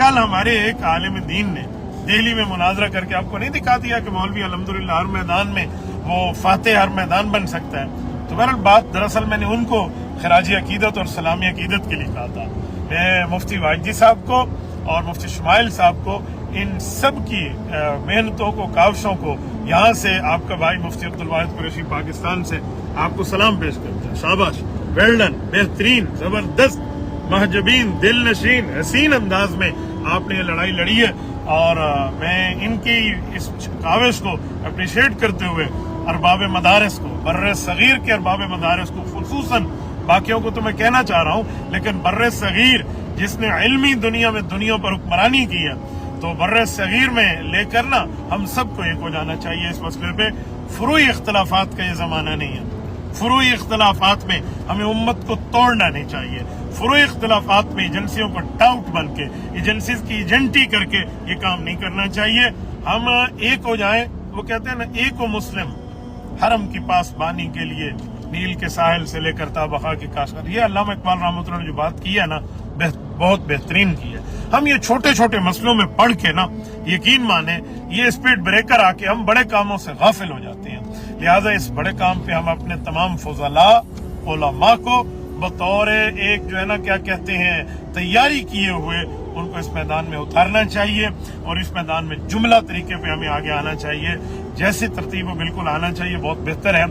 कल हमारे एक आलिम दीन ने दिल्ली में मुनाजरा करके आपको नहीं दिखा दिया कि मौलवी अल्हम्दुलिल्लाह हर मैदान में वो फातेह हर मैदान बन सकता है। तो बहरहाल बात दरअसल मैंने उनको खराजी अकीदत और सलामी अकीदत के लिए कहा था। मैं मुफ्ती वाहिदी साहब को और मुफ्ती शुमाइल साहब को, इन सब की मेहनतों को, काविशों को, यहाँ से आपका भाई मुफ्ती अब्दुल वाहिद कुरैशी पाकिस्तान से आपको सलाम पेश करता है। शाबाश, वेल डन, बेहतरीन, जबरदस्त, महजबीन, दिल नशीन, हसीन अंदाज में आपने ये लड़ाई लड़ी है। और मैं इनकी इस काविश को अप्रिशिएट करते हुए अरबाब मदारिस को, बर्रे सगीर के अरबाब मदारिस को, खुसूसन बाकियों को तो मैं कहना चाह रहा हूँ, लेकिन बर्रे सगीर जिसने इल्मी दुनिया में दुनिया पर हुक्मरानी की है, तो बर्रे सगीर में लेकर ना हम सबको एक हो जाना चाहिए इस मसले पे। फुरूई इख्तलाफात का ये जमाना नहीं है। फुरूई इख्तलाफात में हमें उम्मत को तोड़ना नहीं चाहिए। फुरूई इख्तलाफात में एजेंसियों को डाउट बन के, एजेंसीज की एजेंटी करके ये काम नहीं करना चाहिए। हम एक हो जाएं। वो कहते हैं ना, एक हो मुस्लिम हरम की पासबानी के लिए नील के साहिल से लेकर ताबखा की काशगर। ये अल्लामा इकबाल रहमतुल्लाह ने जो बात की है ना, बहुत बेहतरीन की है। हम ये छोटे छोटे मसलों में पढ़ के ना, यकीन माने, ये स्पीड ब्रेकर आके हम बड़े कामों से गाफिल हो जाते हैं। लिहाजा इस बड़े काम पे हम अपने तमाम फुज़ला उलमा को बतौर एक जो है ना, क्या कहते हैं, तैयारी किए हुए उनको इस मैदान में उतारना चाहिए और इस मैदान में जुमला तरीके पे हमें आगे आना चाहिए। जैसी तरतीब बिल्कुल आना चाहिए, बहुत बेहतर है।